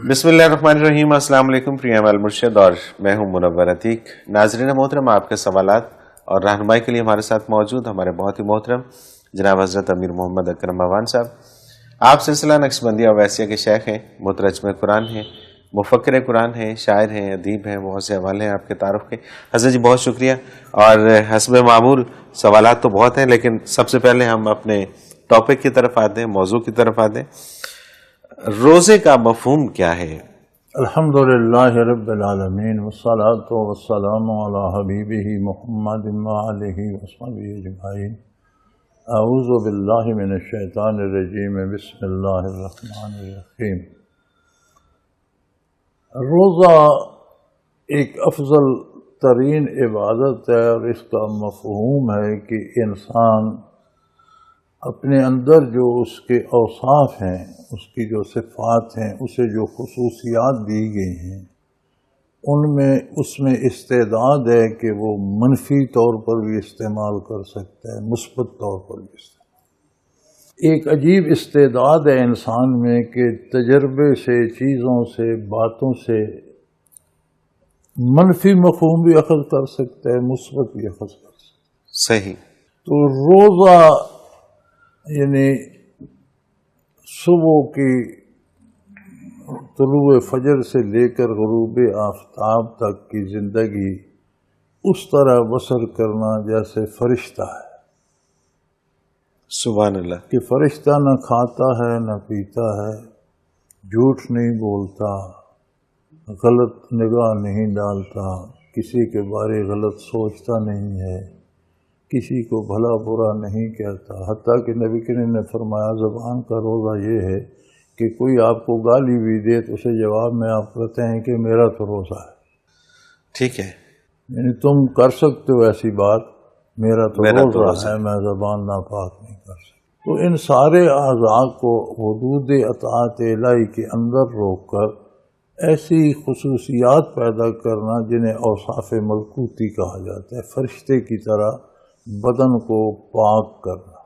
بسم اللہ الرحمن الرحیم۔ السلام علیکم پریام المرشد، اور میں ہوں منور عتیق۔ ناظرین محترم، آپ کے سوالات اور رہنمائی کے لیے ہمارے ساتھ موجود ہمارے بہت ہی محترم جناب حضرت امیر محمد اکرم عوان صاحب۔ آپ سلسلہ نقشبندیہ اویسیہ کے شیخ ہیں، مترجم قرآن ہیں، مفکر قرآن ہیں، شاعر ہیں، ادیب ہیں، بہت سے حوالے ہیں آپ کے تعارف کے۔ حضرت جی بہت شکریہ، اور حسب معمول سوالات تو بہت ہیں، لیکن سب سے پہلے ہم اپنے ٹاپک کی طرف آتے ہیں، موضوع کی طرف آتے ہیں۔ روزے کا مفہوم کیا ہے؟ الحمدللہ رب العالمین والصلاة والسلام علی حبیبہ محمد وآلہ وصحبہ اجمعین۔ اعوذ باللہ من الشیطان الرجیم، بسم اللہ الرحمن الرحیم۔ روزہ ایک افضل ترین عبادت ہے، اور اس کا مفہوم ہے کہ انسان اپنے اندر جو اس کے اوصاف ہیں، اس کی جو صفات ہیں، اسے جو خصوصیات دی گئی ہیں، اس میں استعداد ہے کہ وہ منفی طور پر بھی استعمال کر سکتا ہے، مثبت طور پر بھی استعمال۔ ایک عجیب استعداد ہے انسان میں کہ تجربے سے، چیزوں سے، باتوں سے منفی مفہوم بھی اخذ کر سکتا ہے، مثبت بھی اخذ کر سکتا ہے۔ صحیح۔ تو روزہ یعنی صبح کی طلوع فجر سے لے کر غروب آفتاب تک کی زندگی اس طرح بسر کرنا جیسے فرشتہ ہے۔ سبحان اللہ۔ کہ فرشتہ نہ کھاتا ہے نہ پیتا ہے، جھوٹ نہیں بولتا، غلط نگاہ نہیں ڈالتا، کسی کے بارے غلط سوچتا نہیں ہے، کسی کو بھلا برا نہیں کہتا۔ حتیٰ کہ نبی کریم نے فرمایا زبان کا روزہ یہ ہے کہ کوئی آپ کو گالی بھی دے تو اسے جواب میں آپ کہتے ہیں کہ میرا تو روزہ ہے۔ ٹھیک ہے، یعنی تم کر سکتے ہو ایسی بات، میرا تو روزہ ہے، میں زبان ناپاک نہیں کر سکتا۔ تو ان سارے اعضاء کو حدود اطاعت الہی کے اندر روک کر ایسی خصوصیات پیدا کرنا جنہیں اوصاف ملکوتی کہا جاتا ہے، فرشتے کی طرح بدن کو پاک کرنا۔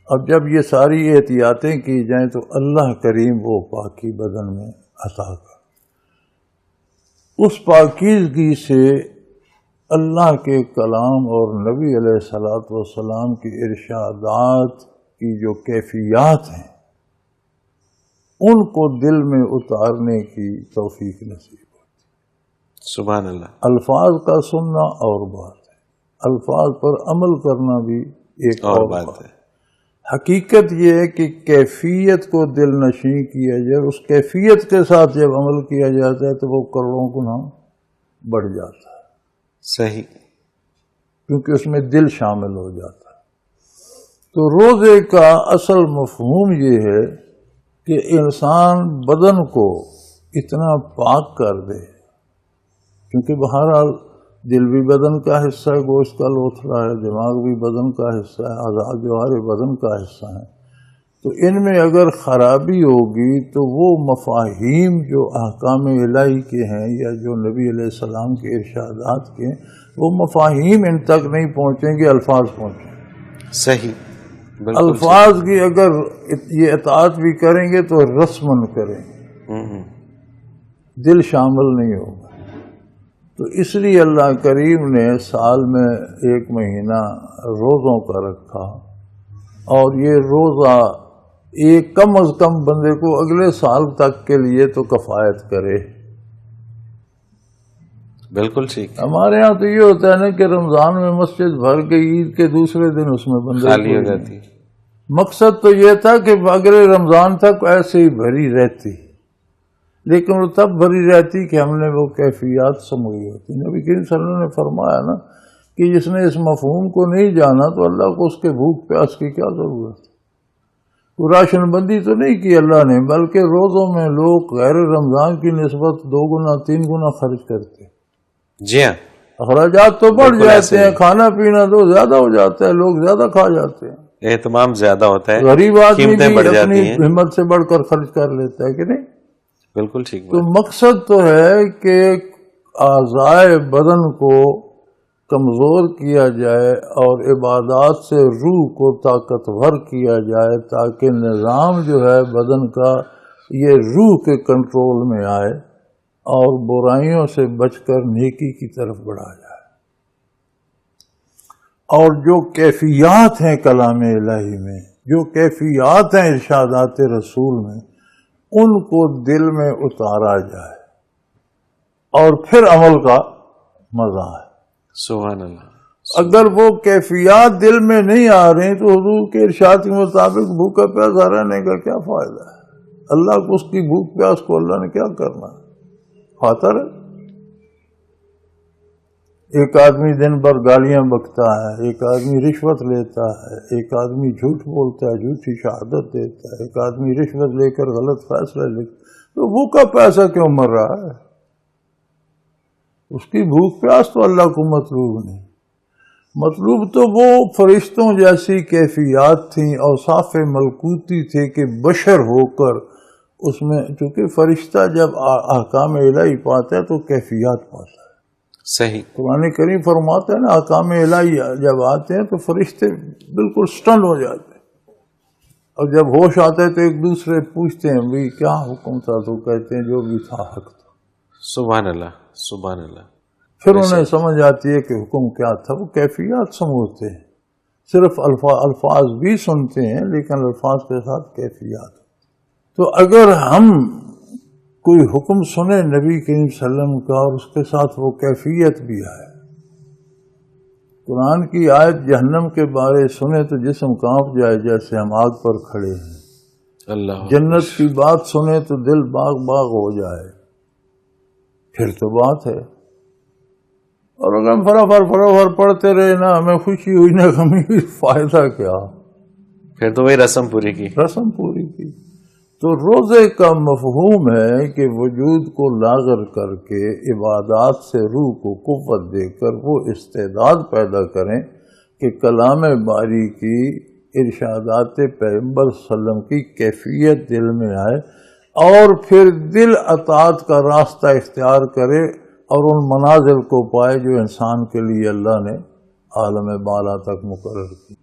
اب جب یہ ساری احتیاطیں کی جائیں تو اللہ کریم وہ پاکی بدن میں عطا کر۔ اس پاکیزگی سے اللہ کے کلام اور نبی علیہ الصلوۃ والسلام کی ارشادات کی جو کیفیات ہیں ان کو دل میں اتارنے کی توفیق نصیب ہوتی۔ سبحان اللہ۔ الفاظ کا سننا اور بات ہے، الفاظ پر عمل کرنا بھی ایک اور بات ہے۔ حقیقت یہ ہے کہ کیفیت کو دل نشیں کیا جائے، اس کیفیت کے ساتھ جب عمل کیا جاتا ہے تو وہ کروڑوں گنا بڑھ جاتا ہے۔ صحیح۔ کیونکہ اس میں دل شامل ہو جاتا ہے۔ تو روزے کا اصل مفہوم یہ ہے کہ انسان بدن کو اتنا پاک کر دے، کیونکہ بہرحال دل بھی بدن کا حصہ ہے، گوشت کا لوتھڑا ہے، دماغ بھی بدن کا حصہ ہے، اعضاء جوہر بدن کا حصہ ہیں۔ تو ان میں اگر خرابی ہوگی تو وہ مفاہیم جو احکام الہی کے ہیں یا جو نبی علیہ السلام کے ارشادات کے ہیں، وہ مفاہیم ان تک نہیں پہنچیں گے، الفاظ پہنچیں گے۔ صحیح۔ الفاظ کی اگر یہ اطاعت بھی کریں گے تو رسمن کریں گے، دل شامل نہیں ہوگا۔ تو اس لیے اللہ کریم نے سال میں ایک مہینہ روزوں کا رکھا، اور یہ روزہ ایک کم از کم بندے کو اگلے سال تک کے لیے تو کفایت کرے۔ بالکل ٹھیک۔ ہمارے ہاں تو یہ ہوتا ہے نا کہ رمضان میں مسجد بھر کے عید کے دوسرے دن اس میں بندے خالی ہو جاتی۔ مقصد تو یہ تھا کہ اگلے رمضان تک ایسے ہی بھری رہتی، لیکن وہ تب بھری رہتی کہ ہم نے وہ کیفیات سمجھی ہوتی۔ نبی کریم صلی اللہ علیہ وسلم نے فرمایا نا کہ جس نے اس مفہوم کو نہیں جانا تو اللہ کو اس کے بھوک پیاس کی کیا ضرورت ہے۔ کوئی راشن بندی تو نہیں کی اللہ نے، بلکہ روزوں میں لوگ غیر رمضان کی نسبت 2 گنا 3 گنا خرچ کرتے۔ جی ہاں، اخراجات تو بڑھ جاتے ہیں، کھانا پینا تو زیادہ ہو جاتا ہے، لوگ زیادہ کھا جاتے ہیں، اہتمام زیادہ ہوتا ہے، غریب آدمی بھی بڑھ اپنی جاتی ہیں۔ ہمت سے بڑھ کر خرچ کر لیتا ہے کہ نہیں؟ بالکل ٹھیک۔ تو مقصد تو ہے کہ اعضائے بدن کو کمزور کیا جائے اور عبادات سے روح کو طاقتور کیا جائے، تاکہ نظام جو ہے بدن کا یہ روح کے کنٹرول میں آئے اور برائیوں سے بچ کر نیکی کی طرف بڑھا جائے. اور جو کیفیات ہیں کلام الہی میں، جو کیفیات ہیں ارشادات رسول میں، ان کو دل میں اتارا جائے اور پھر عمل کا مزہ ہے. سبحان اللہ. اگر وہ کیفیات دل میں نہیں آ رہی تو حضور کے ارشاد کے مطابق بھوکا پیاسا رہنے کا کیا فائدہ ہے؟ اللہ کو اس کی بھوک پیاس کو اللہ نے کیا کرنا ہے؟ کھاتا رہے. ایک آدمی دن بھر گالیاں بکتا ہے، ایک آدمی رشوت لیتا ہے، ایک آدمی جھوٹ بولتا ہے، جھوٹی شہادت دیتا ہے، ایک آدمی رشوت لے کر غلط فیصلہ لیتا، تو بھوکا پیاسا کیوں مر رہا ہے؟ اس کی بھوک پیاس تو اللہ کو مطلوب نہیں. مطلوب تو وہ فرشتوں جیسی کیفیات تھیں، اوصاف ملکوتی تھے کہ بشر ہو کر اس میں، چونکہ فرشتہ جب احکام الہی پاتا ہے تو کیفیات پاتا ہے. صحیح. قرآن کریم فرماتا ہے نا، احکام الہی جب آتے ہیں تو فرشتے بالکل سٹن ہو جاتے ہیں، اور جب ہوش آتا ہے تو ایک دوسرے پوچھتے ہیں بھئی کیا حکم تھا؟ تو کہتے ہیں جو بھی تھا حق تھا. سبحان اللہ. سبحان اللہ. پھر انہیں سمجھ آتی ہے کہ حکم کیا تھا. وہ کیفیات سمجھتے ہیں، صرف الفاظ بھی سنتے ہیں لیکن الفاظ کے ساتھ کیفیات. تو اگر ہم کوئی حکم سنیں نبی کریم صلی اللہ علیہ وسلم کا اور اس کے ساتھ وہ کیفیت بھی آئے، قرآن کی آیت جہنم کے بارے سنیں تو جسم کانپ جائے جیسے ہم آگ پر کھڑے ہیں. اللہ. جنت کی بات سنیں تو دل باغ باغ ہو جائے، پھر تو بات ہے. اور اگر ہم فرافر پڑھتے رہے نہ ہمیں خوشی ہوئی نہ غمی ہوئی، فائدہ کیا؟ پھر تو وہی رسم پوری کی. تو روزے کا مفہوم ہے کہ وجود کو لاغر کر کے عبادات سے روح کو قوت دے کر وہ استعداد پیدا کریں کہ کلام باری کی ارشادات پیغمبر صلی اللہ علیہ وسلم کی کیفیت دل میں آئے، اور پھر دل اطاعت کا راستہ اختیار کرے اور ان منازل کو پائے جو انسان کے لیے اللہ نے عالم بالا تک مقرر کی.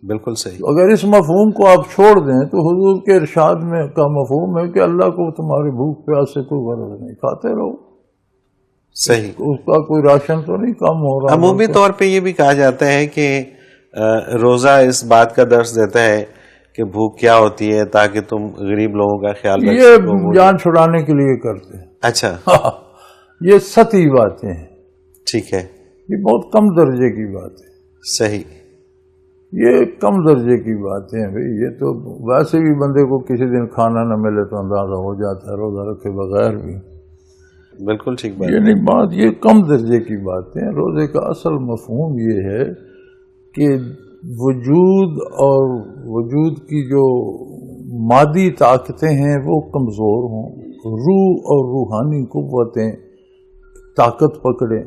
بالکل صحیح. اگر اس مفہوم کو آپ چھوڑ دیں تو حضور کے ارشاد میں کا مفہوم ہے کہ اللہ کو تمہاری بھوک پیاس سے کوئی غرض نہیں، کھاتے رہو. صحیح. اس کا کوئی راشن تو نہیں کم ہو رہا. عمومی طور پہ یہ بھی کہا جاتا ہے کہ روزہ اس بات کا درس دیتا ہے کہ بھوک کیا ہوتی ہے تاکہ تم غریب لوگوں کا خیال رکھ سکو. یہ جان چھڑانے کے لیے کرتے ہیں. اچھا. یہ سطحی باتیں ہیں. ٹھیک ہے. یہ بہت کم درجے کی بات ہے. صحیح. یہ کم درجے کی باتیں ہیں بھائی. یہ تو ویسے بھی بندے کو کسی دن کھانا نہ ملے تو اندازہ ہو جاتا ہے روزہ رکھے بغیر بھی. بالکل ٹھیک بات. یہ نہیں بات، یہ کم درجے کی باتیں ہیں. روزے کا اصل مفہوم یہ ہے کہ وجود اور وجود کی جو مادی طاقتیں ہیں وہ کمزور ہوں، روح اور روحانی قوتیں طاقت پکڑیں،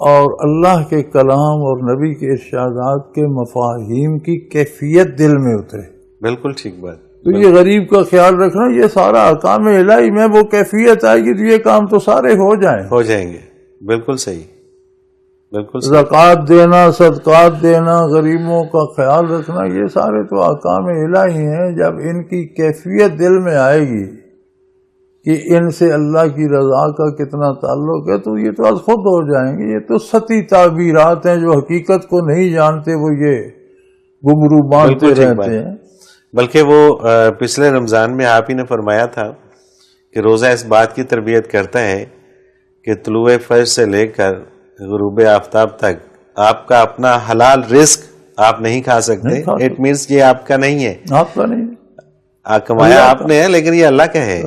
اور اللہ کے کلام اور نبی کے ارشادات کے مفاہیم کی کیفیت دل میں اترے. بالکل ٹھیک بات. تو یہ غریب کا خیال رکھنا، یہ سارا احکام الہی میں وہ کیفیت آئے گی تو یہ کام تو سارے ہو جائیں گے. بالکل صحیح. بالکل. زکوٰۃ دینا، صدقات دینا، غریبوں کا خیال رکھنا، یہ سارے تو احکام الہی ہیں. جب ان کی کیفیت دل میں آئے گی کہ ان سے اللہ کی رضا کا کتنا تعلق ہے تو یہ تو از خود ہو جائیں گے. یہ تو سطحی تعبیرات ہیں، جو حقیقت کو نہیں جانتے وہ یہ گمرو باندھتے رہتے ہیں. بلکہ وہ پچھلے رمضان میں آپ ہی نے فرمایا تھا کہ روزہ اس بات کی تربیت کرتا ہے کہ طلوع فجر سے لے کر غروب آفتاب تک آپ کا اپنا حلال رزق آپ نہیں کھا سکتے. اٹ مینس یہ آپ کا نہیں ہے، آپ کا نہیں، کمایا آپ نے ہے لیکن یہ اللہ کا ہے،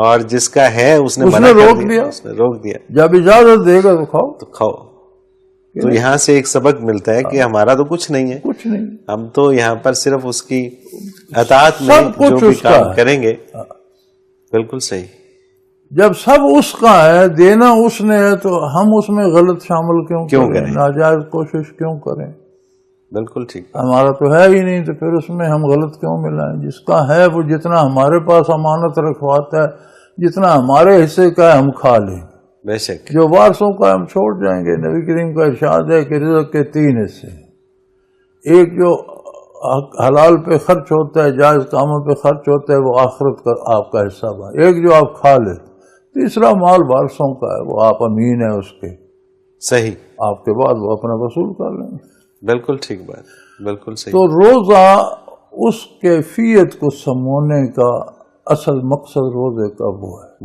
اور جس کا ہے اس نے روک دیا. جب اجازت دے گا تو کھاؤ. تو یہاں سے ایک سبق ملتا ہے کہ ہمارا تو کچھ نہیں ہے، ہم تو یہاں پر صرف اس کی اطاعت میں جو بھی کام کریں گے. بالکل صحیح. جب سب اس کا ہے، دینا اس نے ہے، تو ہم اس میں غلط شامل کیوں کریں، ناجائز کوشش کیوں کریں؟ بالکل ٹھیک. ہمارا تو ہے ہی نہیں تو پھر اس میں ہم غلط کیوں ملائیں؟ جس کا ہے وہ جتنا ہمارے پاس امانت رکھواتا ہے، جتنا ہمارے حصے کا ہے ہم کھا لیں. بے شک. جو وارثوں کا ہم چھوڑ جائیں گے. نبی کریم کا ارشاد ہے کہ رزق کے 3 حصے، ایک جو حلال پہ خرچ ہوتا ہے، جائز کاموں پہ خرچ ہوتا ہے، وہ آخرت کا آپ کا حصہ بنا۔ ایک جو آپ کھا لیتے، تیسرا مال وارثوں کا ہے، وہ آپ امین ہے اس کے، صحیح، آپ کے بعد وہ اپنا وصول کر لیں گے۔ بالکل ٹھیک بات، بالکل صحیح۔ تو روزہ اس کیفیت کو سمونے کا اصل مقصد روزے کا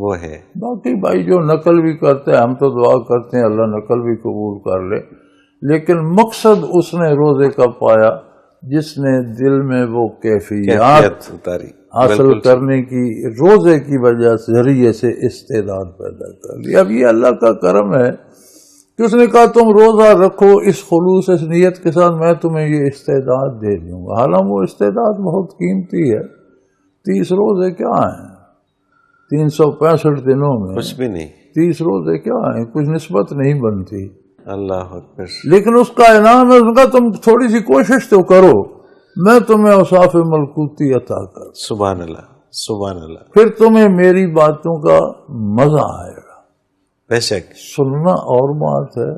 وہ ہے۔ باقی بھائی جو نقل بھی کرتے ہیں، ہم تو دعا کرتے ہیں اللہ نقل بھی قبول کر لے، لیکن مقصد اس نے روزے کا پایا جس نے دل میں وہ کیفیات اتاری، حاصل کرنے کی روزے کی وجہ سے ذریعے سے استعداد پیدا کر لی۔ اب یہ اللہ کا کرم ہے کہ اس نے کہا تم روزہ رکھو اس خلوص، اس نیت کے ساتھ میں تمہیں یہ استعداد دے دوں گا۔ حالانکہ وہ استعداد بہت قیمتی ہے۔ 30 روزے کیا ہیں 365 دنوں میں؟ کچھ بھی نہیں۔ 30 روزے کیا ہیں؟ کچھ نسبت نہیں بنتی۔ اللہ اکبر۔ لیکن اس کا انعام ہے، اس کا تم تھوڑی سی کوشش تو کرو، میں تمہیں اوصاف ملکوتی عطا کر، سبحان اللہ، سبحان اللہ۔ پھر تمہیں میری باتوں کا مزہ آئے گا۔ بے شک، سننا اور بات ہے،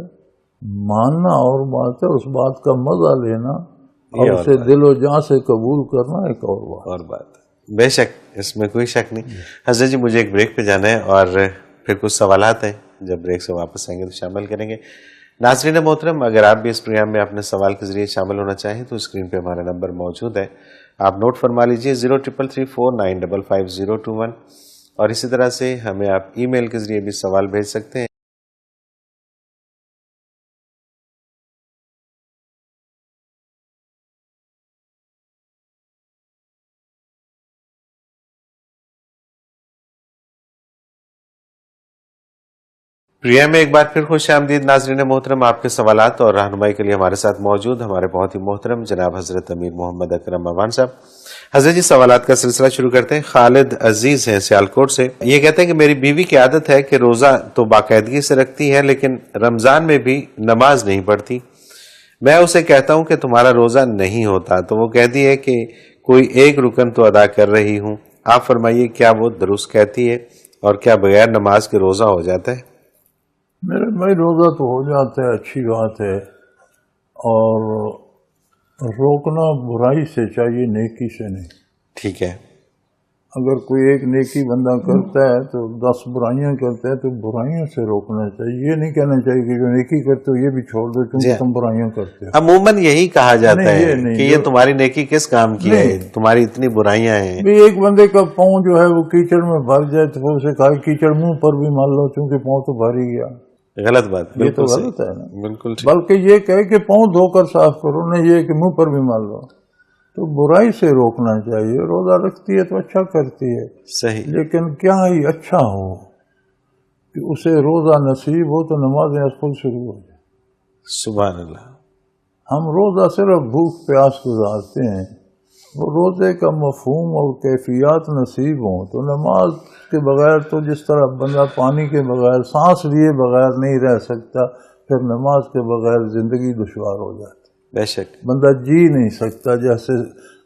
ماننا اور بات ہے، اس بات کا مزہ لینا اور اسے دل و جان سے قبول کرنا ایک اور بات ہے۔ بے شک، اس میں کوئی شک نہیں۔ حضرت جی مجھے ایک بریک پہ جانا ہے اور پھر کچھ سوالات ہیں، جب بریک سے واپس آئیں گے تو شامل کریں گے۔ ناظرین محترم، اگر آپ بھی اس پروگرام میں اپنے سوال کے ذریعے شامل ہونا چاہیں تو اسکرین پہ ہمارا نمبر موجود ہے، آپ نوٹ فرما لیجئے 0333495521، اور اسی طرح سے ہمیں آپ ای میل کے ذریعے بھی سوال بھیج سکتے ہیں۔ پروگرام میں ایک بار پھر خوش آمدید ناظرین محترم، آپ کے سوالات اور رہنمائی کے لیے ہمارے ساتھ موجود ہمارے بہت ہی محترم جناب حضرت امیر محمد اکرم موان صاحب۔ حضرت جی سوالات کا سلسلہ شروع کرتے ہیں۔ خالد عزیز ہیں سیالکوٹ سے، یہ کہتے ہیں کہ میری بیوی کی عادت ہے کہ روزہ تو باقاعدگی سے رکھتی ہے لیکن رمضان میں بھی نماز نہیں پڑھتی۔ میں اسے کہتا ہوں کہ تمہارا روزہ نہیں ہوتا تو وہ کہتی ہے کہ کوئی ایک رکن تو ادا کر رہی ہوں۔ آپ فرمائیے کیا وہ درست کہتی ہے اور کیا بغیر نماز کے روزہ ہو جاتا ہے؟ میرے بھائی روزہ تو ہو جاتا ہے، اچھی بات ہے، اور روکنا برائی سے چاہیے، نیکی سے نہیں۔ ٹھیک ہے، اگر کوئی ایک نیکی بندہ کرتا ہے تو 10 برائیاں کرتا ہے تو برائیوں سے روکنا چاہیے، یہ نہیں کہنا چاہیے کہ جو نیکی کرتے ہو یہ بھی چھوڑ دو کیونکہ تم برائیاں کرتے ہو۔ عموماً یہی کہا جاتا ہے کہ یہ تمہاری نیکی کس کام کی ہے، تمہاری اتنی برائیاں ہیں۔ ایک بندے کا پاؤں جو ہے وہ کیچڑ میں بھر جائے تو اسے کہا کیچڑ منہ پر بھی مان لو چونکہ پاؤں تو بھر ہی گیا، غلط بات، یہ تو غلط ہے نا۔ بالکل، بلکہ یہ کہے کہ پاؤں دھو کر صاف کرو، نہیں یہ کہ منہ پر بھی مان لو۔ تو برائی سے روکنا چاہیے۔ روزہ رکھتی ہے تو اچھا کرتی ہے، صحیح، لیکن کیا ہی اچھا ہو کہ اسے روزہ نصیب ہو تو نمازیں خود شروع ہو جائیں۔ سبحان اللہ۔ ہم روزہ صرف بھوک پیاس گزارتے ہیں، وہ روزے کا مفہوم اور کیفیات نصیب ہوں تو نماز کے بغیر تو جس طرح بندہ پانی کے بغیر، سانس لیے بغیر نہیں رہ سکتا، پھر نماز کے بغیر زندگی دشوار ہو جاتی۔ بے شک، بندہ جی نہیں سکتا، جیسے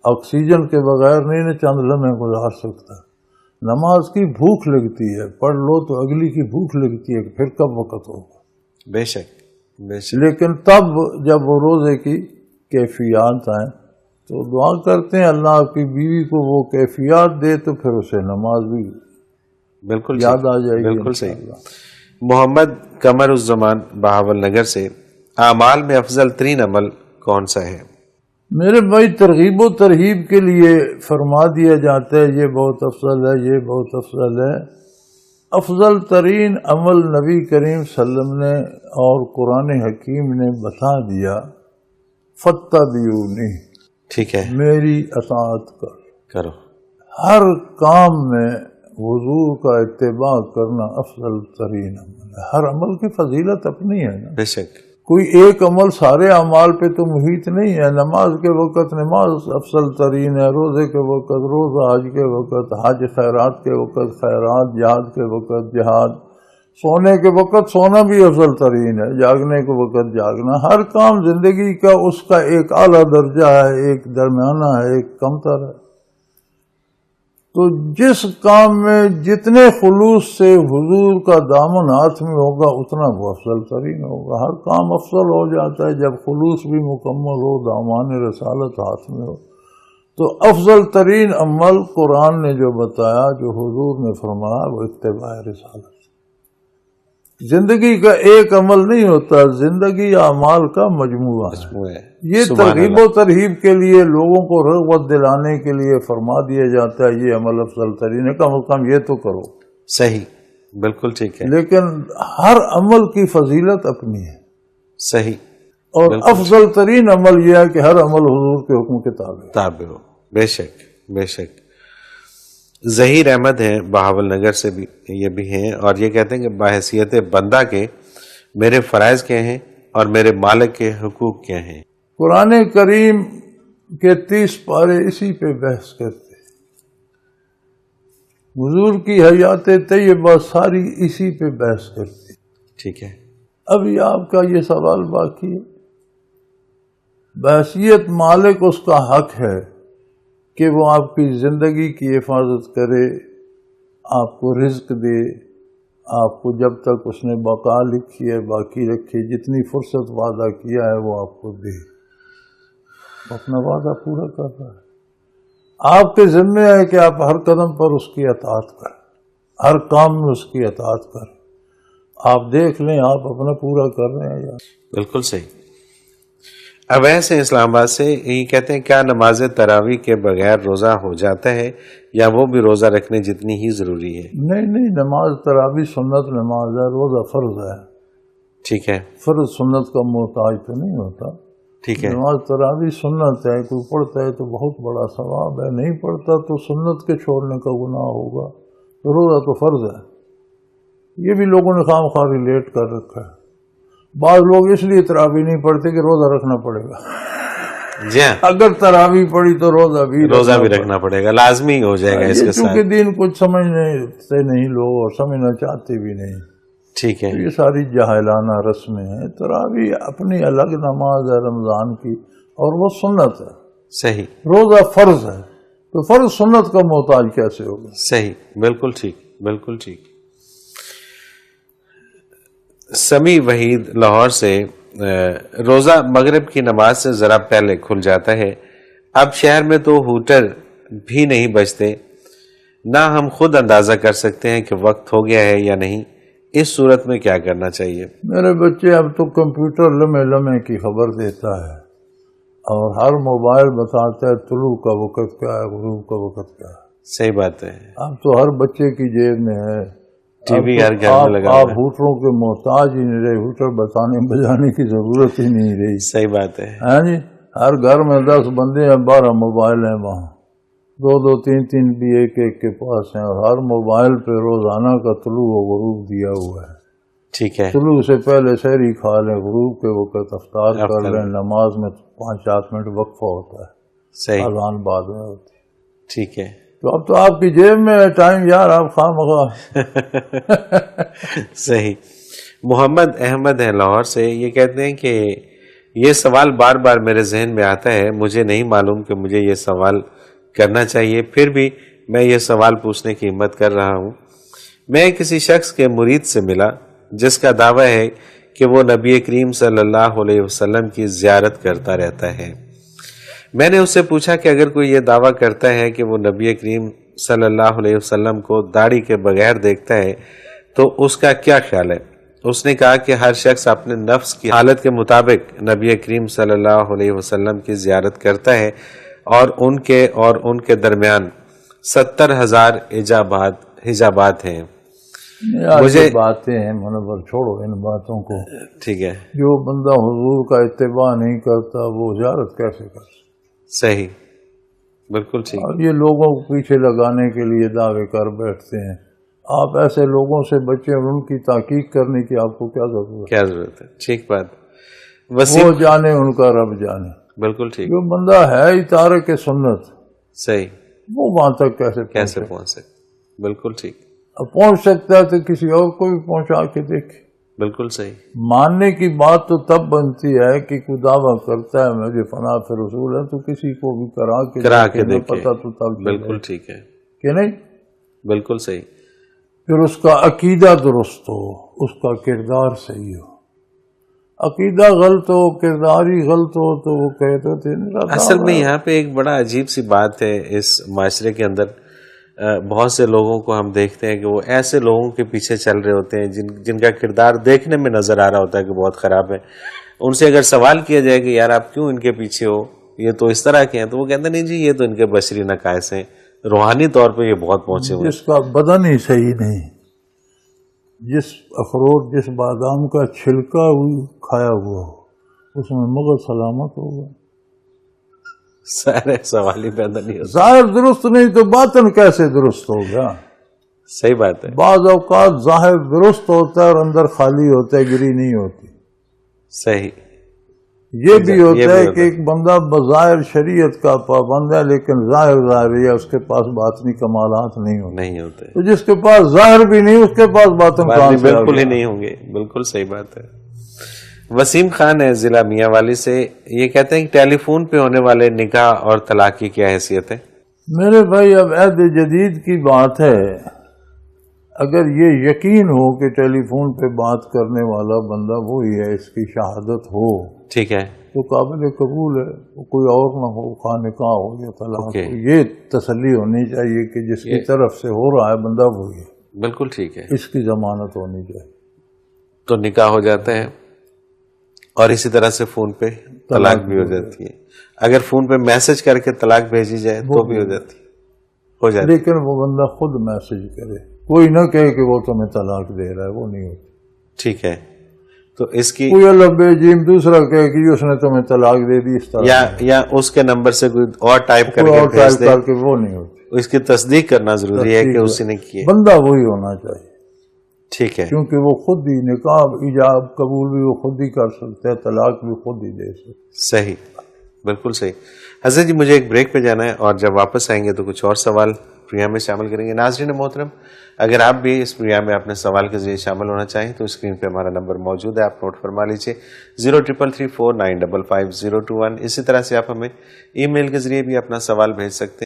آکسیجن کے بغیر نہیں چند لمحے گزار سکتا۔ نماز کی بھوک لگتی ہے، پڑھ لو تو اگلی کی بھوک لگتی ہے کہ پھر کب وقت ہوگا۔ بے شک، بے شک۔ لیکن تب جب وہ روزے کی کیفیات آئیں تو دعا کرتے ہیں اللہ آپ کی بیوی کو وہ کیفیات دے تو پھر اسے نماز بھی بالکل یاد آ جائے گی۔ بالکل صحیح۔ محمد قمر الزمان بہاول نگر سے، اعمال میں افضل ترین عمل کون سا ہے؟ میرے بھائی ترغیب و ترہیب کے لیے فرما دیا جاتا ہے یہ بہت افضل ہے، یہ بہت افضل ہے۔ افضل ترین عمل نبی کریم صلی اللہ علیہ وسلم نے اور قرآن حکیم نے بتا دیا، فاتبعونی، ٹھیک ہے، میری اطاعت کرو۔ ہر کام میں حضور کا اتباع کرنا افضل ترین عمل ہے۔ ہر عمل کی فضیلت اپنی ہے نا، بے شک، کوئی ایک عمل سارے اعمال پہ تو محیط نہیں ہے۔ نماز کے وقت نماز افضل ترین ہے، روزے کے وقت روزہ، حج کے وقت حج، خیرات کے وقت خیرات، جہاد کے وقت جہاد، سونے کے وقت سونا بھی افضل ترین ہے، جاگنے کے وقت جاگنا۔ ہر کام زندگی کا اس کا ایک اعلیٰ درجہ ہے، ایک درمیانہ ہے، ایک کمتر ہے۔ تو جس کام میں جتنے خلوص سے حضور کا دامن ہاتھ میں ہوگا اتنا وہ افضل ترین ہوگا. ہر کام افضل ہو جاتا ہے جب خلوص بھی مکمل ہو، دامان رسالت ہاتھ میں ہو. تو افضل ترین عمل قرآن نے جو بتایا، جو حضور نے فرمایا، وہ اتباع رسالت. زندگی کا ایک عمل نہیں ہوتا، زندگی اعمال کا مجموعہ ہے. یہ ترغیب و ترہیب کے لیے، لوگوں کو رغبت دلانے کے لیے فرما دیا جاتا ہے یہ عمل افضل ترین ہے، کم از کم یہ تو کرو. صحیح، بالکل ٹھیک ہے. لیکن ہر عمل کی فضیلت اپنی ہے. صحیح. اور افضل ترین عمل یہ ہے کہ ہر عمل حضور کے حکم کے تابع ہو. بے شک، بے شک. ظہیر احمد ہیں بہاول نگر سے بھی، یہ بھی ہیں، اور یہ کہتے ہیں کہ بحیثیت بندہ کے میرے فرائض کیا ہیں اور میرے مالک کے حقوق کیا ہیں. قرآن کریم کے 30 پارے اسی پہ بحث کرتے ہیں. حضور کی حیات طیبہ ساری اسی پہ بحث کرتی ہے. ٹھیک ہے. ابھی آپ کا یہ سوال باقی ہے. بحیثیت مالک اس کا حق ہے کہ وہ آپ کی زندگی کی حفاظت کرے، آپ کو رزق دے، آپ کو جب تک اس نے بقا لکھی ہے باقی رکھے، جتنی فرصت وعدہ کیا ہے وہ آپ کو دے. اپنا وعدہ پورا کر رہا ہے. آپ کے ذمہ ہے کہ آپ ہر قدم پر اس کی اطاعت کریں، ہر کام میں اس کی اطاعت کریں. آپ دیکھ لیں آپ اپنا پورا کر رہے ہیں یا. بالکل صحیح. اویس ہیں اسلام آباد سے، یہ کہتے ہیں کیا نماز تراویح کے بغیر روزہ ہو جاتا ہے یا وہ بھی روزہ رکھنے جتنی ہی ضروری ہے؟ نہیں، نماز تراویح سنت نماز ہے، روزہ فرض ہے. ٹھیک ہے. فرض سنت کا محتاج تو نہیں ہوتا. ٹھیک ہے. نماز تراویح سنت ہے، کوئی پڑھتا ہے تو بہت بڑا ثواب ہے، نہیں پڑھتا تو سنت کے چھوڑنے کا گناہ ہوگا. تو روزہ تو فرض ہے. یہ بھی لوگوں نے خام خواہ ریلیٹ کر رکھا ہے. بعض لوگ اس لیے تراویح نہیں پڑھتے کہ روزہ رکھنا پڑے گا. جی ہاں، اگر تراویح پڑھی تو روزہ بھی رکھنا پڑے گا، لازمی ہو جائے گا اس کے ساتھ. چونکہ دین کچھ سمجھتے نہیں لوگ اور سمجھنا چاہتے بھی نہیں. ٹھیک ہے. یہ ساری جاہلانہ رسمیں ہیں. تراویح اپنی الگ نماز ہے رمضان کی، اور وہ سنت ہے. صحیح. روزہ فرض ہے، تو فرض سنت کا محتاج کیسے ہوگا؟ صحیح، بالکل ٹھیک، بالکل ٹھیک. سمیع وحید لاہور سے، روزہ مغرب کی نماز سے ذرا پہلے کھل جاتا ہے. اب شہر میں تو ہوٹر بھی نہیں بجتے، نہ ہم خود اندازہ کر سکتے ہیں کہ وقت ہو گیا ہے یا نہیں. اس صورت میں کیا کرنا چاہیے؟ میرے بچے اب تو کمپیوٹر لمحے لمحے کی خبر دیتا ہے، اور ہر موبائل بتاتا ہے طلوع کا وقت کیا ہے، غروب کا وقت کیا ہے. صحیح بات ہے. اب تو ہر بچے کی جیب میں ہے. ٹی وی ہر گھر میں لگا. آپ ہوٹروں کے محتاج ہی نہیں رہے، ہوٹر بتانے بجانے کی ضرورت ہی نہیں رہی. صحیح بات ہے. ہاں جی، ہر گھر میں 10 بندے ہیں، 12 موبائل ہیں، وہاں 2 3 بھی ایک کے پاس ہیں، اور ہر موبائل پہ روزانہ کا طلوع و غروب دیا ہوا ہے. ٹھیک ہے. طلوع سے پہلے سحری کھا لیں، غروب کے وقت افطار کر لیں، نماز میں 5-7 منٹ وقفہ ہوتا ہے. صحیح. اذان بعد میں ہوتی ہے. ٹھیک ہے. تو اب تو آپ کی جیب میں ہے ٹائم یار، آپ خواہ صحیح. محمد احمد ہیں لاہور سے، یہ کہتے ہیں کہ یہ سوال بار بار میرے ذہن میں آتا ہے، مجھے نہیں معلوم کہ مجھے یہ سوال کرنا چاہیے، پھر بھی میں یہ سوال پوچھنے کی ہمت کر رہا ہوں. میں کسی شخص کے مرید سے ملا جس کا دعویٰ ہے کہ وہ نبی کریم صلی اللہ علیہ وسلم کی زیارت کرتا رہتا ہے. میں نے اس سے پوچھا کہ اگر کوئی یہ دعویٰ کرتا ہے کہ وہ نبی کریم صلی اللہ علیہ وسلم کو داڑھی کے بغیر دیکھتا ہے تو اس کا کیا خیال ہے؟ اس نے کہا کہ ہر شخص اپنے نفس کی حالت کے مطابق نبی کریم صلی اللہ علیہ وسلم کی زیارت کرتا ہے، اور ان کے درمیان 70,000 حجابات ہیں. مجھے باتیں ہیں منور، چھوڑو ان باتوں کو. ٹھیک ہے. جو بندہ حضور کا اتباع نہیں کرتا وہ زیارت کیسے کر سکتا؟ صحیح، بالکل ٹھیک. اور یہ لوگوں کو پیچھے لگانے کے لیے دعوے کر بیٹھتے ہیں. آپ ایسے لوگوں سے بچیں، اور ان کی تحقیق کرنے کی آپ کو کیا ضرورت ہے؟ ٹھیک بات. وہ جانے ان کا رب جانے. بالکل ٹھیک. جو بندہ ہے ہی تارک سنت، صحیح، وہ وہاں تک کیسے پہنچ سکتا؟ بالکل ٹھیک. اب پہنچ سکتا ہے تو کسی اور کو بھی پہنچا کے دیکھے. بالکل صحیح. ماننے کی بات تو تب بنتی ہے کہ کوئی دعویٰ کرتا ہے مجھے فنا پہ رسول ہے، تو کسی کو بھی کرا کے دیکھے. پتا تو تب بالکل ٹھیک ہے کہ نہیں؟ بالکل صحیح. پھر اس کا عقیدہ درست ہو، اس کا کردار صحیح ہو. عقیدہ غلط ہو، کردار ہی غلط ہو تو وہ کہتے تھے. اصل میں یہاں پہ ایک بڑا عجیب سی بات ہے اس معاشرے کے اندر. بہت سے لوگوں کو ہم دیکھتے ہیں کہ وہ ایسے لوگوں کے پیچھے چل رہے ہوتے ہیں جن کا کردار دیکھنے میں نظر آ رہا ہوتا ہے کہ بہت خراب ہے. ان سے اگر سوال کیا جائے کہ یار آپ کیوں ان کے پیچھے ہو، یہ تو اس طرح کے ہیں، تو وہ کہتے ہیں نہیں جی یہ تو ان کے بشری نقائص ہیں، روحانی طور پہ یہ بہت پہنچے ہوئے. جس کا بدن ہی صحیح نہیں، جس اخروٹ جس بادام کا چھلکا کھایا ہوا ہو اس میں مغز سلامت ہوگا. سارے سوال ہی پیدا نہیں ہوتا. ظاہر درست نہیں تو باطن کیسے درست ہوگا؟ صحیح بات ہے. بعض اوقات ظاہر درست ہوتا ہے اور اندر خالی ہوتا ہے، گری نہیں ہوتی. صحیح. یہ بھی ہوتا ہے کہ ایک بندہ بظاہر شریعت کا پابند ہے لیکن ظاہر ہے اس کے پاس باطنی کمالات نہیں ہوتے. تو جس کے پاس ظاہر بھی نہیں اس کے پاس باطن کہاں سے؟ بالکل ہی نہیں ہوں گے. بالکل صحیح بات ہے. وسیم خان ہے ضلع میاں والی سے، یہ کہتے ہیں کہ ٹیلی فون پہ ہونے والے نکاح اور طلاق کی کیا حیثیت ہے؟ میرے بھائی اب عہد جدید کی بات ہے. اگر یہ یقین ہو کہ ٹیلی فون پہ بات کرنے والا بندہ وہی ہے، اس کی شہادت ہو، ٹھیک ہے، تو قابل قبول ہے. کوئی اور نہ ہو، خواہ نکاح ہو یا طلاق ہو، یہ تسلی ہونی چاہیے کہ جس کی طرف سے ہو رہا ہے بندہ وہی ہے. بالکل ٹھیک ہے. اس کی ضمانت ہونی چاہیے تو نکاح ہو جاتا ہے. اور اسی طرح سے فون پہ طلاق بھی ہو جاتی ہے. اگر فون پہ میسج کر کے طلاق بھیجی جائے تو بھی ہو جاتی ہے. لیکن وہ بندہ خود میسج کرے، کوئی نہ کہے کہ وہ تمہیں طلاق دے رہا ہے، وہ نہیں ہوتی. ٹھیک ہے. تو اس کی کوئی اللہ جیم دوسرا کہے کہ اس نے تمہیں طلاق دے دی اس طرح، یا اس کے نمبر سے کوئی اور ٹائپ کر کے بھیج دے، وہ نہیں ہوتی. اس کی تصدیق کرنا ضروری ہے کہ اسی نے کی. بندہ وہی ہونا چاہیے. ٹھیک ہے. کیونکہ وہ خود ہی نکاح ایجاب قبول بھی وہ خود ہی کر سکتے ہیں، طلاق بھی خود ہی دے سکتے. صحیح، بالکل صحیح. حضرت جی مجھے ایک بریک پہ جانا ہے اور جب واپس آئیں گے تو کچھ اور سوال پروگرام میں شامل کریں گے. ناظرین محترم، اگر آپ بھی اس پروگرام میں اپنے سوال کے ذریعے شامل ہونا چاہیں تو اسکرین پہ ہمارا نمبر موجود ہے، آپ نوٹ فرما لیجیے 033349555021. اسی طرح سے آپ ہمیں ای میل کے ذریعے بھی اپنا سوال بھیج سکتے ہیں.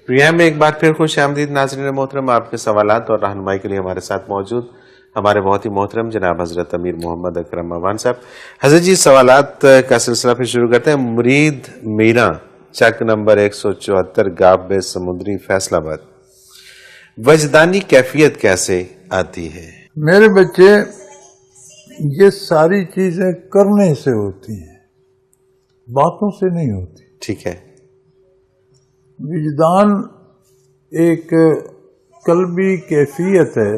پروگرام میں ایک بار پھر خوش آمدید ناظرین محترم. آپ کے سوالات اور رہنمائی کے لیے ہمارے ساتھ موجود ہمارے بہت ہی محترم جناب حضرت امیر محمد اکرم موان صاحب. حضرت جی سوالات کا سلسلہ پھر شروع کرتے ہیں. مرید میرا، چک نمبر 174، گاب بے سمندری، فیصل آباد. وجدانی کیفیت کیسے آتی ہے؟ میرے بچے، یہ ساری چیزیں کرنے سے ہوتی ہیں، باتوں سے نہیں ہوتی. ٹھیک ہے. وجدان ایک قلبی کیفیت ہے،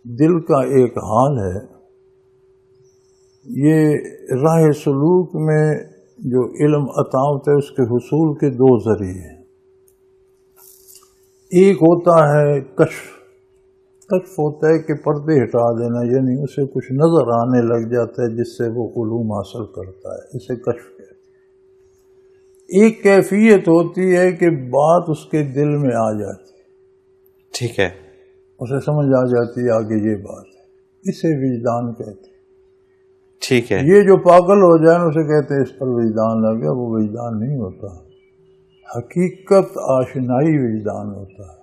دل کا ایک حال ہے. یہ راہ سلوک میں جو علم عطا ہوتا ہے اس کے حصول کے دو ذریعے ہیں. ایک ہوتا ہے کشف ہوتا ہے کہ پردے ہٹا دینا، یعنی اسے کچھ نظر آنے لگ جاتا ہے جس سے وہ علوم حاصل کرتا ہے، اسے کشف کہتے ہیں. ایک کیفیت ہوتی ہے کہ بات اس کے دل میں آ جاتی ہے. ٹھیک ہے. اسے سمجھ آ جاتی ہے آگے یہ بات ہے، اسے وجدان کہتے ہیں. ٹھیک ہے. یہ جو پاگل ہو جائے اسے کہتے ہیں اس پر وجدان لگ گیا، وہ وجدان نہیں ہوتا. حقیقت آشنائی وجدان ہوتا ہے.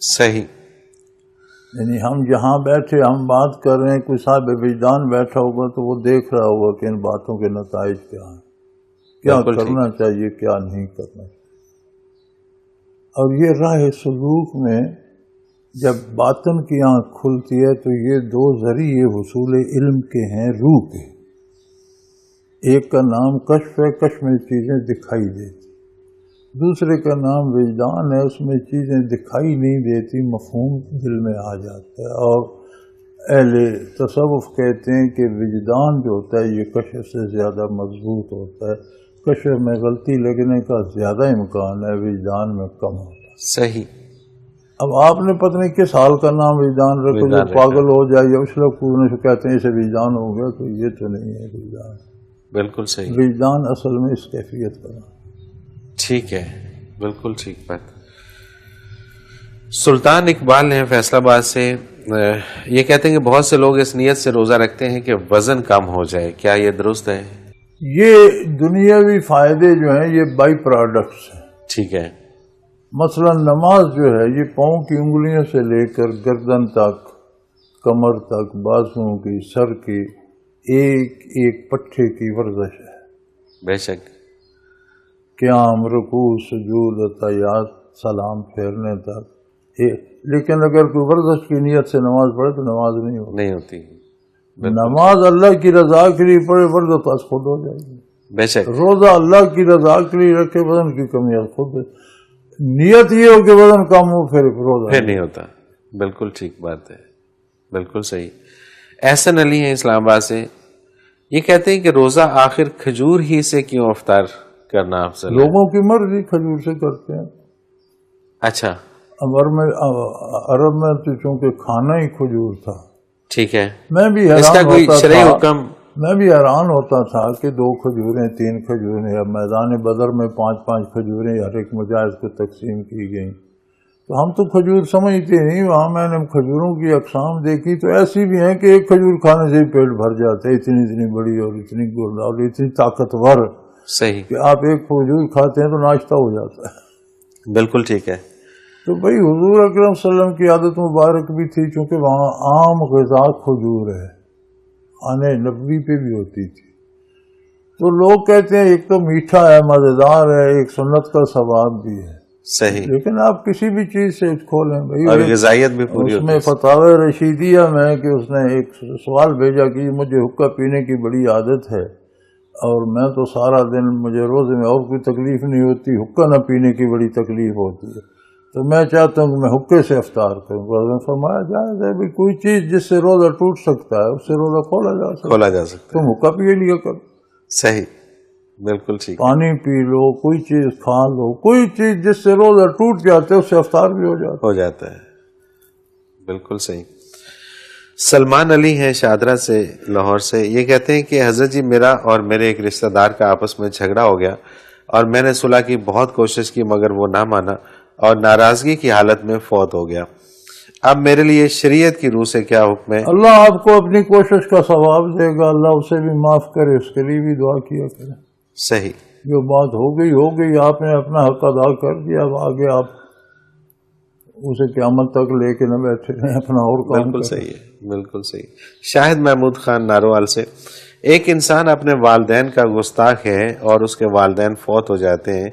صحیح. یعنی ہم جہاں بیٹھے ہم بات کر رہے ہیں، کوئی صاحب وجدان بیٹھا ہوگا تو وہ دیکھ رہا ہوگا کہ ان باتوں کے نتائج کیا ہیں، کیا کرنا چاہیے کیا نہیں کرنا چاہیے. اور یہ راہ سلوک میں جب باطن کی آنکھ کھلتی ہے تو یہ دو ذریعے حصول علم کے ہیں، روح کے. ایک کا نام کشف ہے، کشف میں چیزیں دکھائی دیتی. دوسرے کا نام وجدان ہے، اس میں چیزیں دکھائی نہیں دیتی، مفہوم دل میں آ جاتا ہے. اور اہل تصوف کہتے ہیں کہ وجدان جو ہوتا ہے یہ کشف سے زیادہ مضبوط ہوتا ہے. کشف میں غلطی لگنے کا زیادہ امکان ہے، وجدان میں کم ہوتا ہے. صحیح. اب آپ نے پتہ نہیں کس حال کا نام وجدان رکھو، جو پاگل ہو جائے یا اس لوگ پورنے سے کہتے ہیں اسے وجدان ہو گیا، تو یہ تو نہیں ہے وجدان. بالکل صحیح. وجدان اصل میں اس کیفیت کا نام. ٹھیک ہے، بالکل ٹھیک بات. سلطان اقبال ہیں فیصل آباد سے، یہ کہتے ہیں کہ بہت سے لوگ اس نیت سے روزہ رکھتے ہیں کہ وزن کم ہو جائے، کیا یہ درست ہے؟ یہ دنیاوی فائدے جو ہیں یہ بائی پروڈکٹس ہیں. ٹھیک ہے. مثلا نماز جو ہے یہ پاؤں کی انگلیوں سے لے کر گردن تک، کمر تک، بازوؤں کی، سر کی ایک ایک پٹھے کی ورزش ہے. بے شک. قیام، رکوع، سجود، تحیات، سلام پھیرنے تک. لیکن اگر کوئی ورزش کی نیت سے نماز پڑھے تو نماز نہیں ہوتی. نماز اللہ کی رضا کے لیے پڑھے، ورزش تو خود ہو جائے گی. بے شک. روزہ اللہ کی رضا کے لیے رکھے، وزن کی کمی خود. نیت یہ ہو کہ وزن کم ہو پھر روزہ پھر نہیں ہوتا. بالکل ٹھیک بات ہے، بالکل صحیح. احسن علی ہیں اسلام آباد سے، یہ کہتے ہیں کہ روزہ آخر کھجور ہی سے کیوں افطار کرنا افضل ہے؟ لوگوں کی مرضی کھجور سے کرتے ہیں. اچھا. عرب میں تو چونکہ کھانا ہی کھجور تھا. ٹھیک ہے. میں بھی اس کا کوئی شرعی حکم؟ میں بھی حیران ہوتا تھا کہ 2 کھجوریں 3 کھجوریں، اب میدان بدر میں 5 کھجوریں ہر ایک مجاہد کو تقسیم کی گئیں. تو ہم تو کھجور سمجھتے نہیں. وہاں میں نے کھجوروں کی اقسام دیکھی تو ایسی بھی ہیں کہ ایک کھجور کھانے سے ہی پیٹ بھر جاتا ہے، اتنی بڑی اور اتنی گردہ اور اتنی طاقتور. صحیح. کہ آپ ایک کھجور کھاتے ہیں تو ناشتہ ہو جاتا ہے. بالکل ٹھیک ہے. تو بھئی حضور اکرم صلی اللہ علیہ وسلم کی عادت مبارک بھی تھی، چونکہ وہاں عام غذا کھجور ہے، آنے نبوی پہ بھی ہوتی تھی. تو لوگ کہتے ہیں ایک تو میٹھا ہے، مزیدار ہے، ایک سنت کا ثواب بھی ہے. صحیح. لیکن آپ کسی بھی چیز سے کھولیں بھائی، اور غذائیت بھی پوری اس میں فتاوی رشیدیہ میں کہ اس نے ایک سوال بھیجا کہ مجھے حقہ پینے کی بڑی عادت ہے اور میں تو سارا دن، مجھے روزے میں اور کوئی تکلیف نہیں ہوتی، حقہ نہ پینے کی بڑی تکلیف ہوتی ہے، تو میں چاہتا ہوں کہ میں حقے سے افطار کروں. فرمایا جائز ہے بھی، کوئی چیز جس سے روزہ ٹوٹ سکتا ہے اس سے روزہ کھولا جا سکتا ہے. تم حقہ پیے لیا کرو. صحیح. بالکل ٹھیک. پانی پی لو، کوئی چیز کھا لو، کوئی چیز جس سے روزہ ٹوٹ جاتا ہے اس سے افطار بھی ہو جاتا ہے. بالکل صحیح. سلمان علی ہیں شادرہ سے، لاہور سے، یہ کہتے ہیں کہ حضرت جی میرا اور میرے ایک رشتہ دار کا آپس میں جھگڑا ہو گیا اور میں نے صلح کی بہت کوشش کی مگر وہ نہ مانا اور ناراضگی کی حالت میں فوت ہو گیا. اب میرے لیے شریعت کی روح سے کیا حکم ہے؟ اللہ آپ کو اپنی کوشش کا ثواب دے گا، اللہ اسے بھی معاف کرے، اس کے لیے بھی دعا کیا کرے. صحیح. جو بات ہو گئی، آپ نے اپنا حق ادا کر دیا، اب آگے آپ اسے قیامت تک لے کے نہ بیٹھے رہیں، اپنا اور کام. بالکل صحیح ہے، بالکل صحیح. شاہد محمود خان ناروال سے، ایک انسان اپنے والدین کا گستاخ ہے اور اس کے والدین فوت ہو جاتے ہیں،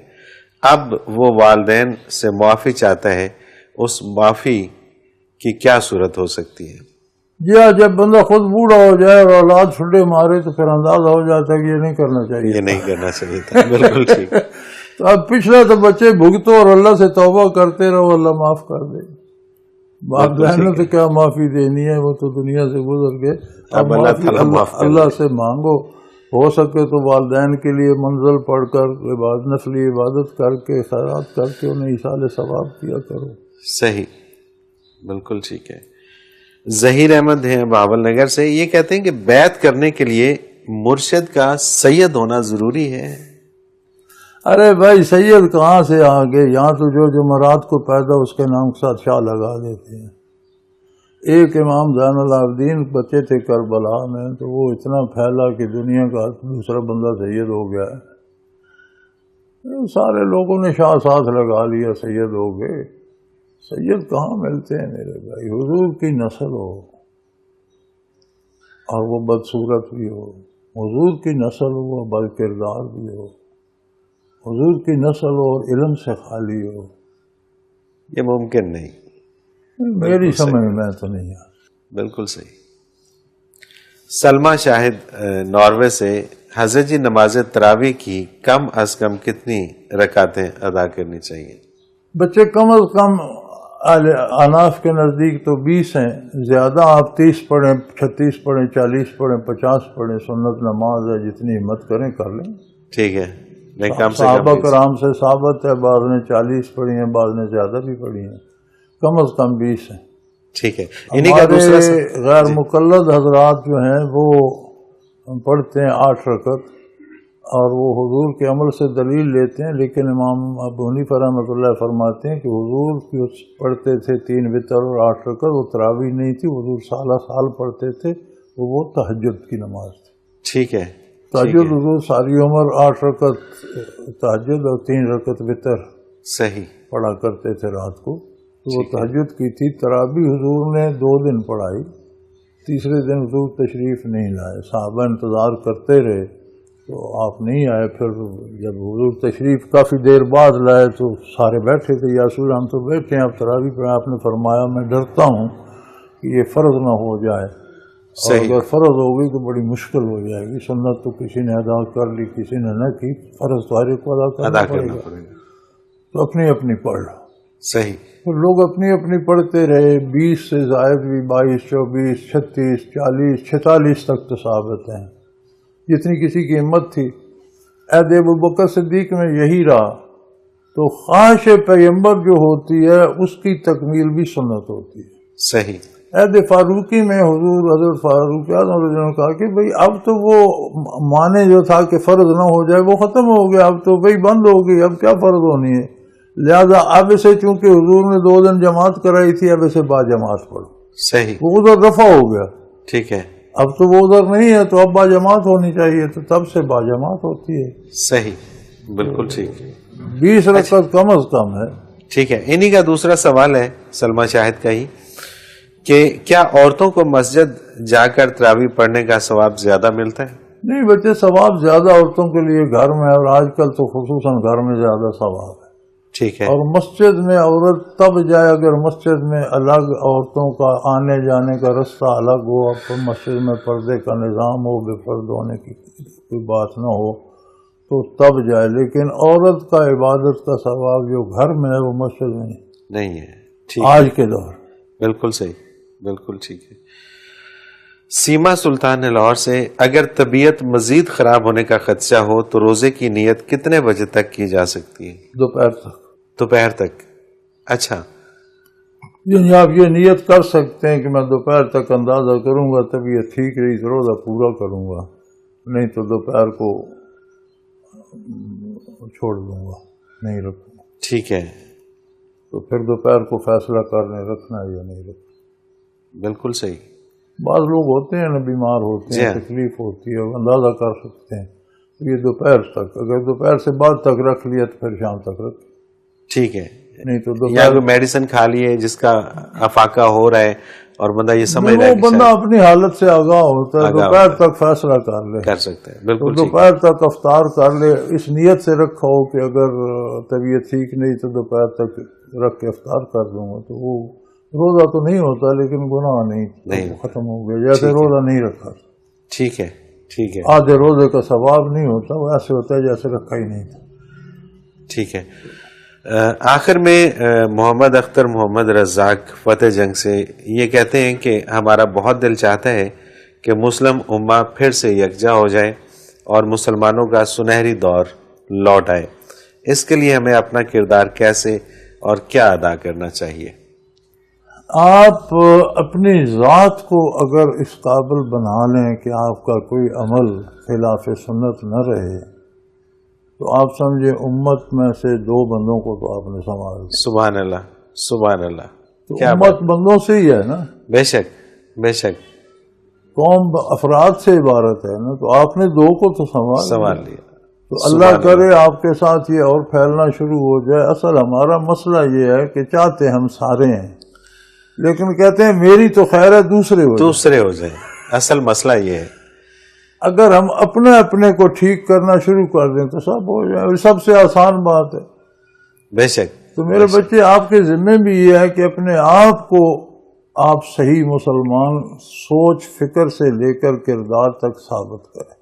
اب وہ والدین سے معافی چاہتا ہے، اس معافی کی کیا صورت ہو سکتی ہے؟ جی ہاں، جب بندہ خود بوڑھا ہو جائے اور اولاد چھٹے مارے تو پھر اندازہ ہو جاتا ہے کہ یہ نہیں کرنا چاہیے تھا. بالکل ٹھیک. تو اب پچھلے تو بچے بھگتو اور اللہ سے توبہ کرتے رہو، اللہ معاف کر دے. باپ بہنوں سے کیا معافی دینی ہے، وہ تو دنیا سے گزر گئے. اب اللہ سے مانگو، ہو سکے تو والدین کے لیے منزل پڑھ کر نفلی عبادت کر کے، خیرات کر کے انہیں ایصال ثواب کیا کرو. صحیح. بالکل ٹھیک ہے. ظہیر احمد ہیں بہاول نگر سے، یہ کہتے ہیں کہ بیعت کرنے کے لیے مرشد کا سید ہونا ضروری ہے. ارے بھائی سید کہاں سے آگے، یہاں تو جو جمعرات کو پیدا اس کے نام کے ساتھ شاہ لگا دیتے ہیں. ایک امام زین العابدین بچے تھے کربلا میں، تو وہ اتنا پھیلا کہ دنیا کا دوسرا بندہ سید ہو گیا ہے. سارے لوگوں نے شاہ ساتھ لگا لیا، سید ہو گئے. سید کہاں ملتے ہیں میرے بھائی؟ حضور کی نسل ہو اور وہ بدصورت بھی ہو، حضور کی نسل ہو بد کردار بھی ہو، حضور کی نسل ہو اور علم سے خالی ہو، یہ ممکن نہیں. میری سمجھ میں تو نہیں ہے. بالکل صحیح. سلمہ شاہد ناروے سے، حضرت جی نماز تراویح کی کم از کم کتنی رکعتیں ادا کرنی چاہیے؟ بچے کم از کم اناف کے نزدیک تو 20 ہیں، زیادہ آپ 30 پڑھیں، 36 پڑھیں، 40 پڑھیں، 50 پڑھیں، سنت نماز ہے، جتنی ہمت کریں کر لیں. ٹھیک ہے. صحابہ کرام سے ثابت ہے، بعض نے 40 پڑھی ہیں، بعض نے زیادہ بھی پڑھی ہیں، کم از کم 20 ہیں. ٹھیک ہے. ہمارے غیر مقلد حضرات جو ہیں وہ پڑھتے ہیں 8 رکعت اور وہ حضور کے عمل سے دلیل لیتے ہیں، لیکن امام ابو حنیفہ رحمۃ اللہ فرماتے ہیں کہ حضور جو پڑھتے تھے 3 وتر اور 8 رکعت، وہ تراویح نہیں تھی، حضور سالہ سال پڑھتے تھے، وہ تہجد کی نماز تھی۔ ٹھیک ہے، تہجد حضور ساری عمر 8 رکعت تہجد اور 3 رکعت وتر صحیح پڑھا کرتے تھے رات کو، تو وہ تہجد کی تھی۔ تراویح حضور نے 2 دن پڑھائی، تیسرے دن حضور تشریف نہیں لائے، صحابہ انتظار کرتے رہے تو آپ نہیں آئے۔ پھر جب حضور تشریف کافی دیر بعد لائے تو سارے بیٹھے تھے، یا رسول ہم تو بیٹھے ہیں، آپ تراویح پڑھیں۔ آپ نے فرمایا میں ڈرتا ہوں کہ یہ فرض نہ ہو جائے، اور اگر فرض ہو گئی تو بڑی مشکل ہو جائے گی۔ سنت تو کسی نے ادا کر لی، کسی نے نہ کی، فرض تو ہر ایک کو ادا کرنا پڑے گا، تو اپنی اپنی پڑھ لو۔ صحیح۔ تو لوگ اپنی اپنی پڑھتے رہے، 20 سے زائد بھی، 22، 24، 36، 40، 46 تک تو ثابت ہیں، جتنی کسی کی ہمت تھی۔ عہد ابوبکر صدیق میں یہی رہا۔ تو خواہش پیغمبر جو ہوتی ہے اس کی تکمیل بھی سنت ہوتی ہے۔ صحیح۔ عہد فاروقی میں حضور حضرت فاروق اعظم رضی اللہ عنہ نے کہا کہ بھئی اب تو وہ مانے جو تھا کہ فرض نہ ہو جائے وہ ختم ہو گیا، اب تو بھئی بند ہو گئی، اب کیا فرض ہونی ہے، لہذا اب اسے چونکہ حضور نے 2 دن جماعت کرائی تھی، اب اسے با جماعت پڑھو۔ صحیح۔ وہ ادھر رفع ہو گیا، ٹھیک ہے، اب تو وہ ادھر نہیں ہے تو اب با جماعت ہونی چاہیے، تو تب سے با جماعت ہوتی ہے۔ صحیح، بالکل ٹھیک۔ 20 رکعت کم از کم ہے۔ ٹھیک ہے، انہی کا دوسرا سوال ہے سلمہ شاہد کا ہی، کہ کیا عورتوں کو مسجد جا کر تراویح پڑھنے کا ثواب زیادہ ملتا ہے؟ نہیں بچے، ثواب زیادہ عورتوں کے لیے گھر میں، اور آج کل تو خصوصاً گھر میں زیادہ ثواب ہے۔ ٹھیک ہے۔ اور مسجد میں عورت تب جائے اگر مسجد میں الگ عورتوں کا آنے جانے کا رستہ الگ ہو، اب مسجد میں پردے کا نظام ہو، بے پرد ہونے کی کوئی بات نہ ہو تو تب جائے، لیکن عورت کا عبادت کا ثواب جو گھر میں ہے وہ مسجد میں نہیں ہے۔ ٹھیک، آج کے دور۔ بالکل صحیح، بالکل ٹھیک ہے۔ سیما سلطان لاہور سے، اگر طبیعت مزید خراب ہونے کا خدشہ ہو تو روزے کی نیت کتنے بجے تک کی جا سکتی ہے؟ دوپہر تک۔ دوپہر تک؟ اچھا، یعنی آپ یہ نیت کر سکتے ہیں کہ میں دوپہر تک اندازہ کروں گا، طبیعت ٹھیک رہی تو روزہ پورا کروں گا، نہیں تو دوپہر کو چھوڑ دوں گا، نہیں رکھوں گا۔ ٹھیک ہے، تو پھر دوپہر کو فیصلہ کرنے رکھنا ہے یا نہیں رکھنا۔ بالکل صحیح۔ بعض لوگ ہوتے ہیں نا، بیمار ہوتے ہیں، تکلیف ہوتی ہے، اندازہ کر سکتے ہیں، تو یہ دوپہر تک، اگر دوپہر سے بعد تک رکھ لیا تو پھر شام تک رکھ، ٹھیک ہے۔ نہیں تو یا کوئی میڈیسن کھا لیے جس کا افاقہ ہو رہا ہے اور بندہ یہ سمجھ رہا ہے کہ بندہ اپنی حالت سے آگاہ ہوتا ہے، دوپہر تک فیصلہ کر لے، کر سکتا ہے، تو بالکل ٹھیک۔ دوپہر تک افطار کر لے، اس نیت سے رکھا ہو کہ اگر طبیعت ٹھیک نہیں تو دوپہر تک رکھ کے افطار کر دوں گا، تو وہ روزہ تو نہیں ہوتا لیکن گناہ نہیں، ختم ہو گیا، جیسے روزہ نہیں رکھا۔ ٹھیک ہے، ٹھیک ہے۔ آدھے روزے کا ثواب نہیں ہوتا، وہ ایسے ہوتا ہے جیسے رکھا ہی نہیں تھا۔ ٹھیک ہے۔ آخر میں محمد اختر محمد رزاق فتح جنگ سے یہ کہتے ہیں کہ ہمارا بہت دل چاہتا ہے کہ مسلم امہ پھر سے یکجا ہو جائے اور مسلمانوں کا سنہری دور لوٹ آئے، اس کے لیے ہمیں اپنا کردار کیسے اور کیا ادا کرنا چاہیے؟ آپ اپنی ذات کو اگر اس قابل بنا لیں کہ آپ کا کوئی عمل خلاف سنت نہ رہے، تو آپ سمجھے امت میں سے 2 بندوں کو تو آپ نے سنبھال لیا۔ سبحان اللہ، سبحان اللہ۔ تو امت بندوں سے ہی ہے نا، بے شک، بے شک۔ قوم افراد سے عبارت ہے نا، تو آپ نے 2 کو تو سنبھال لیا۔ تو اللہ کرے آپ کے ساتھ یہ اور پھیلنا شروع ہو جائے۔ اصل ہمارا مسئلہ یہ ہے کہ چاہتے ہم سارے ہیں، لیکن کہتے ہیں میری تو خیر ہے، دوسرے ہو جائیں۔ اصل مسئلہ یہ ہے، اگر ہم اپنے اپنے کو ٹھیک کرنا شروع کر دیں تو سب ہو جائے، سب سے آسان بات ہے۔ بے شک۔ تو میرے بچے، آپ کے ذمے بھی یہ ہے کہ اپنے آپ کو آپ صحیح مسلمان سوچ فکر سے لے کر کردار تک ثابت کریں۔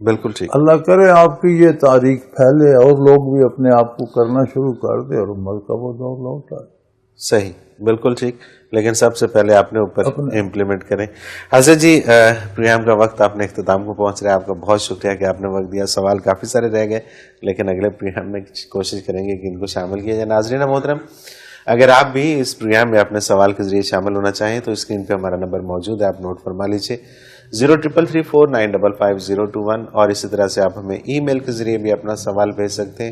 بالکل ٹھیک۔ اللہ کرے آپ کی یہ تاریخ پھیلے اور لوگ بھی اپنے آپ کو کرنا شروع کر دیں اور امت کا وہ دور لوٹ آئے۔ صحیح، بالکل ٹھیک، لیکن سب سے پہلے آپ نے اوپر امپلیمنٹ کریں۔ حضرت جی، پروگرام کا وقت آپ نے اختتام کو پہنچ رہا ہے، آپ کا بہت شکریہ کہ آپ نے وقت دیا۔ سوال کافی سارے رہ گئے لیکن اگلے پروگرام میں کوشش کریں گے کہ ان کو شامل کیا جائے۔ ناظرین محترم، اگر آپ بھی اس پروگرام میں اپنے سوال کے ذریعے شامل ہونا چاہیں تو اسکرین پہ ہمارا نمبر موجود ہے، آپ نوٹ فرما لیجیے۔ 0334955021 اور اسی طرح سے آپ ہمیں ای میل کے ذریعے بھی اپنا سوال بھیج سکتے ہیں.